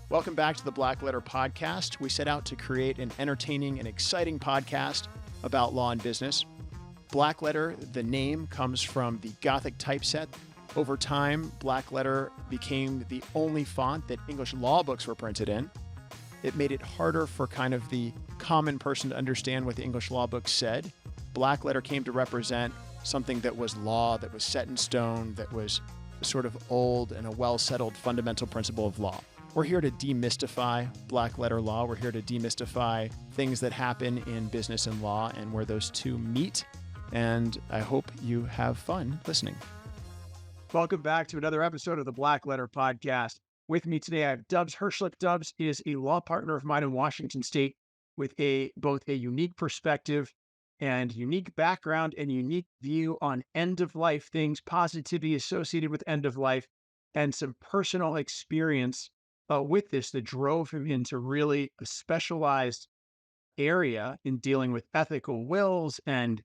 Welcome back to the Blackletter podcast. We set out to create an entertaining and exciting podcast about law and business. Blackletter, the name, comes from the Gothic typeset. Over time, Blackletter became the only font that English law books were printed in. It made it harder for kind of the common person to understand what the English law books said. Blackletter came to represent something that was law, that was set in stone, that was sort of old and a well-settled fundamental principle of law. We're here to demystify black-letter law. We're here to demystify things that happen in business and law and where those two meet. And I hope you have fun listening. Welcome back to another episode of the Blackletter podcast. With me today, I have Dubs Herschlip. Dubs is a law partner of mine in Washington State with both a unique perspective and unique background and unique view on end-of-life things, positivity associated with end of life, and some personal experience with this that drove him into really a specialized area in dealing with ethical wills and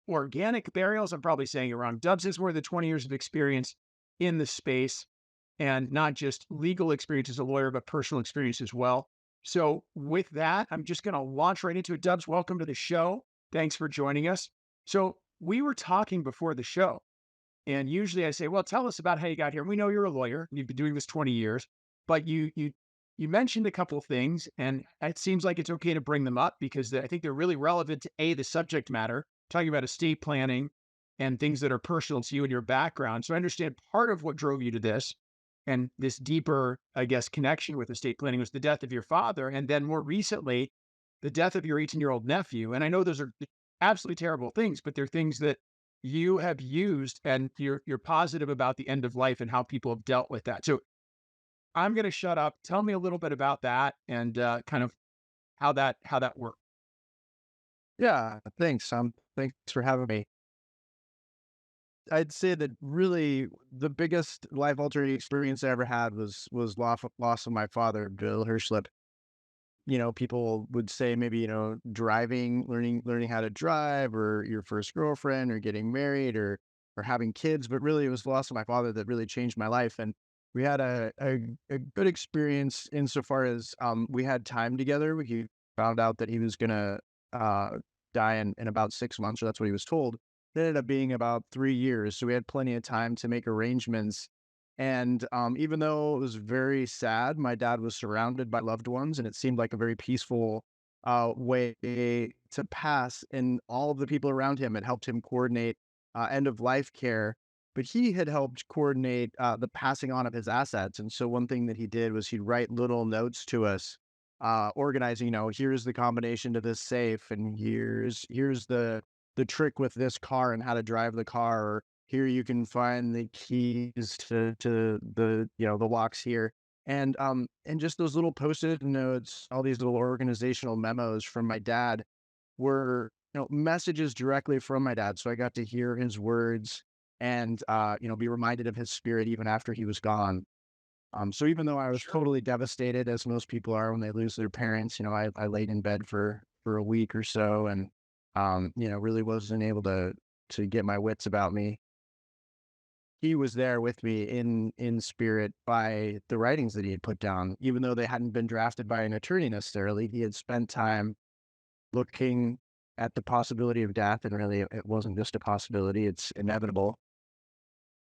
organic burials. I'm probably saying it wrong. Dubs has more than 20 years of experience in the space, and not just legal experience as a lawyer, but personal experience as well. So with that, I'm just going to launch right into it. Dubs, welcome to the show. Thanks for joining us. So we were talking before the show, and usually I say, well, tell us about how you got here. And we know you're a lawyer. You've been doing this 20 years, but you mentioned a couple of things, and it seems like it's okay to bring them up because I think they're really relevant to the subject matter, talking about estate planning and things that are personal to you and your background. So I understand part of what drove you to this and this deeper, I guess, connection with estate planning was the death of your father. And then more recently, the death of your 18-year-old nephew. And I know those are absolutely terrible things, but they're things that you have used and you're positive about the end of life and how people have dealt with that. So I'm going to shut up. Tell me a little bit about that and kind of how that worked. Yeah, thanks. Thanks for having me. I'd say that really the biggest life-altering experience I ever had was loss of my father, Bill Herschlip. People would say maybe, driving, learning how to drive, or your first girlfriend, or getting married, or having kids. But really, it was the loss of my father that really changed my life. And we had a good experience insofar as we had time together. We found out that he was gonna die in about 6 months, or that's what he was told. It ended up being about 3 years, so we had plenty of time to make arrangements. And even though it was very sad, my dad was surrounded by loved ones, and it seemed like a very peaceful way to pass. And all of the people around him had helped him coordinate end-of-life care, but he had helped coordinate the passing on of his assets. And so one thing that he did was he'd write little notes to us, organizing, here's the combination to this safe, and here's the trick with this car and how to drive the car, or here you can find the keys to the the locks here, and just those little post-it notes, all these little organizational memos from my dad were messages directly from my dad. So I got to hear his words and be reminded of his spirit even after he was gone. So even though I was totally devastated, as most people are when they lose their parents, I laid in bed for a week or so, and really wasn't able to get my wits about me. He was there with me in spirit by the writings that he had put down, even though they hadn't been drafted by an attorney necessarily. He had spent time looking at the possibility of death, and really it wasn't just a possibility, it's inevitable.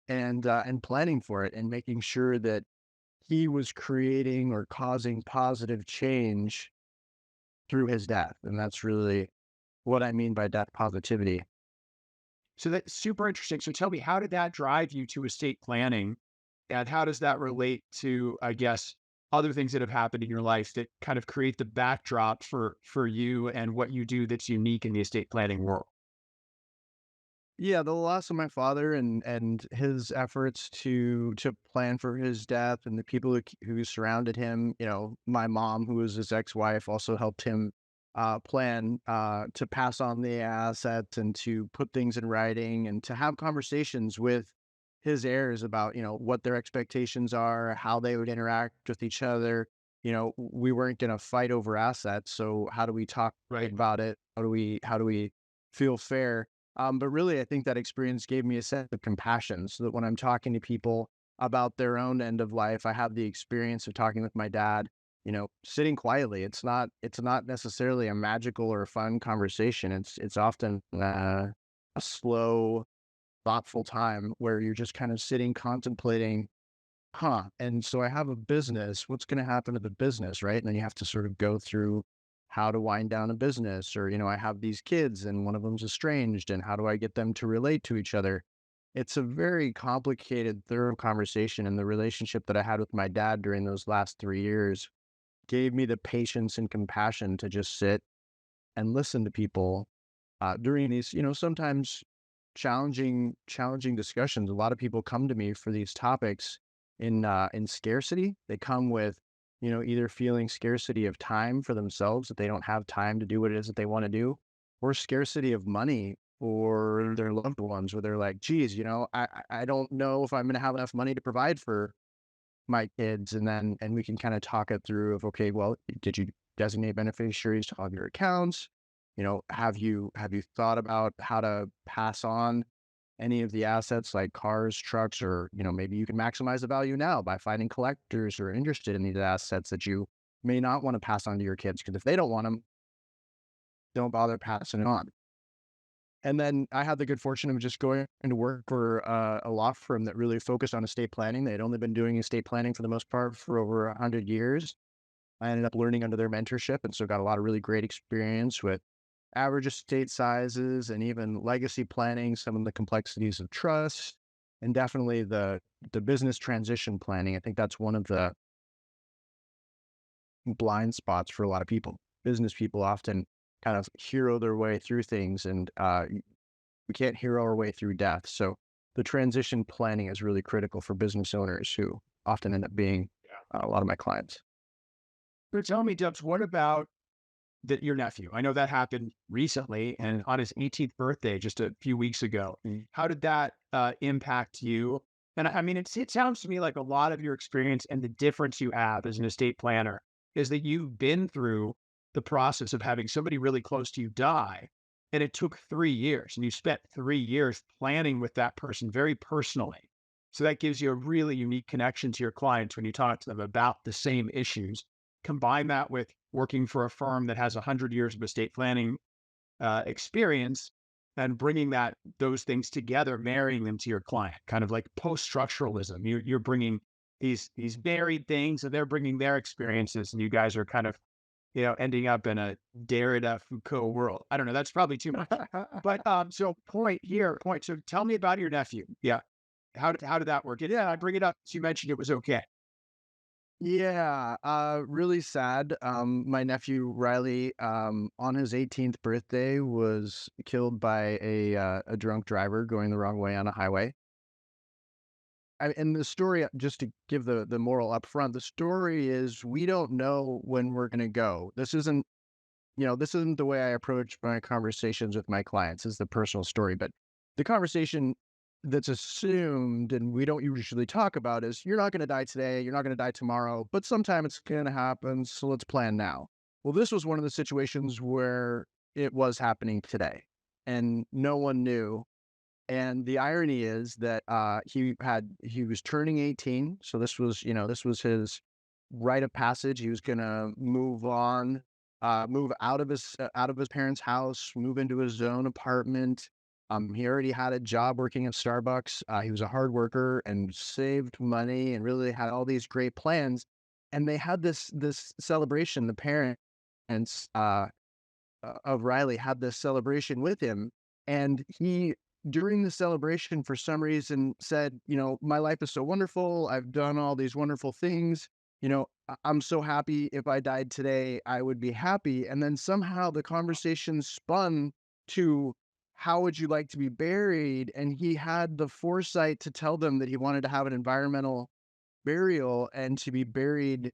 And planning for it and making sure that he was creating or causing positive change through his death. And that's really what I mean by death positivity. So that's super interesting. So tell me, how did that drive you to estate planning? And how does that relate to, I guess, other things that have happened in your life that kind of create the backdrop for you and what you do that's unique in the estate planning world? Yeah, the loss of my father and his efforts to plan for his death, and the people who surrounded him. My mom, who was his ex-wife, also helped him plan to pass on the assets and to put things in writing and to have conversations with his heirs about what their expectations are, how they would interact with each other. We weren't going to fight over assets, so how do we talk about it? How do we feel fair? But really, I think that experience gave me a sense of compassion, so that when I'm talking to people, about their own end of life. I have the experience of talking with my dad, sitting quietly. It's not necessarily a magical or a fun conversation. It's often a slow, thoughtful time where you're just kind of sitting contemplating, and so I have a business. What's going to happen to the business, right? And then you have to sort of go through how to wind down a business, or I have these kids and one of them's estranged, and how do I get them to relate to each other? It's a very complicated, thorough conversation, and the relationship that I had with my dad during those last 3 years gave me the patience and compassion to just sit and listen to people during these, sometimes challenging discussions. A lot of people come to me for these topics in scarcity. They come with, either feeling scarcity of time for themselves, that they don't have time to do what it is that they want to do, or scarcity of money or their loved ones, where they're like, geez, I don't know if I'm going to have enough money to provide for my kids. And we can kind of talk it through of, okay, well, did you designate beneficiaries to all of your accounts? Have you thought about how to pass on any of the assets like cars, trucks, or, maybe you can maximize the value now by finding collectors who are interested in these assets that you may not want to pass on to your kids, because if they don't want them, don't bother passing it on. And then I had the good fortune of just going to work for a law firm that really focused on estate planning. They had only been doing estate planning for the most part for over 100 years. I ended up learning under their mentorship, and so got a lot of really great experience with average estate sizes and even legacy planning, some of the complexities of trust, and definitely the business transition planning. I think that's one of the blind spots for a lot of people. Business people often kind of hero their way through things, and we can't hero our way through death. So the transition planning is really critical for business owners, who often end up being a lot of my clients. But tell me, Dubs, what about your nephew? I know that happened recently and on his 18th birthday, just a few weeks ago. How did that impact you? And I mean, it sounds to me like a lot of your experience and the difference you have as an estate planner is that you've been through the process of having somebody really close to you die. And it took 3 years, and you spent 3 years planning with that person very personally. So that gives you a really unique connection to your clients when you talk to them about the same issues. Combine that with working for a firm that has 100 years of estate planning experience, and bringing those things together, marrying them to your client, kind of like post-structuralism. You're bringing these varied things, and they're bringing their experiences, and you guys are kind of, ending up in a Derrida Foucault world. I don't know. That's probably too much. But so point. So tell me about your nephew. Yeah. How did that work? Yeah, I bring it up. So you mentioned it was okay. Yeah, really sad. My nephew Riley, on his 18th birthday, was killed by a drunk driver going the wrong way on a highway. And the story, just to give the moral up front, the story is, we don't know when we're going to go. This isn't the way I approach my conversations with my clients. Is the personal story, but the conversation that's assumed and we don't usually talk about is, you're not going to die today, you're not going to die tomorrow, but sometime it's going to happen, so let's plan now. Well, this was one of the situations where it was happening today, and no one knew. And the irony is that he was turning 18, so this was his rite of passage. He was going to move on, move out of his parents' house, move into his own apartment. He already had a job working at Starbucks. He was a hard worker and saved money and really had all these great plans. And they had this celebration. The parents of Riley had this celebration with him, and he, during the celebration, for some reason said, my life is so wonderful. I've done all these wonderful things. I'm so happy. If I died today, I would be happy. And then somehow the conversation spun to, how would you like to be buried? And he had the foresight to tell them that he wanted to have an environmental burial and to be buried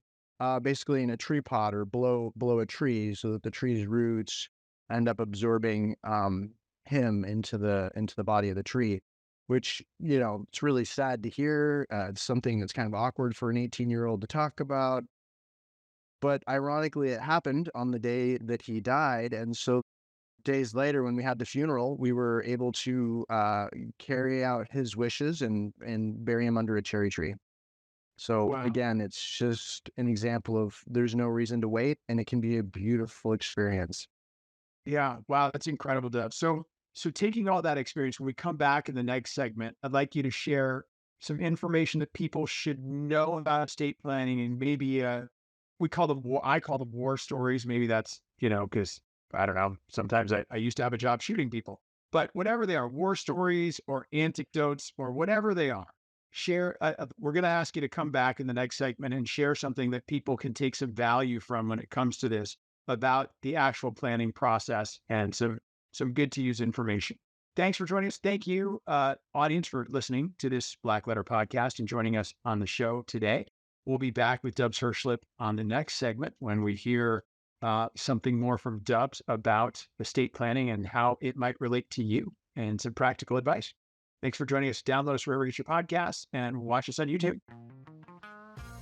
basically in a tree pot or below a tree, so that the tree's roots end up absorbing him into the body of the tree, which, it's really sad to hear. It's something that's kind of awkward for an 18-year-old to talk about. But ironically, it happened on the day that he died. And so days later, when we had the funeral, we were able to carry out his wishes and bury him under a cherry tree. So Wow. again, it's just an example of there's no reason to wait, and it can be a beautiful experience. Yeah. Wow. That's incredible, Deb. So taking all that experience, when we come back in the next segment, I'd like you to share some information that people should know about estate planning, and maybe we call them I call them war stories. Maybe that's, because I don't know. Sometimes I used to have a job shooting people, but whatever they are, war stories or anecdotes or whatever they are, share. We're going to ask you to come back in the next segment and share something that people can take some value from when it comes to this, about the actual planning process, and some good to use information. Thanks for joining us. Thank you, audience, for listening to this Blackletter podcast and joining us on the show today. We'll be back with Dubs Herschlip on the next segment when we hear something more from Dubs about estate planning and how it might relate to you, and some practical advice. Thanks for joining us. Download us wherever you get your podcasts and watch us on YouTube.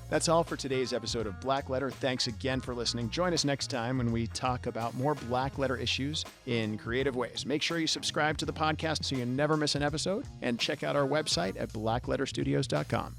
That's all for today's episode of Blackletter. Thanks again for listening. Join us next time when we talk about more Blackletter issues in creative ways. Make sure you subscribe to the podcast so you never miss an episode, and check out our website at blackletterstudios.com.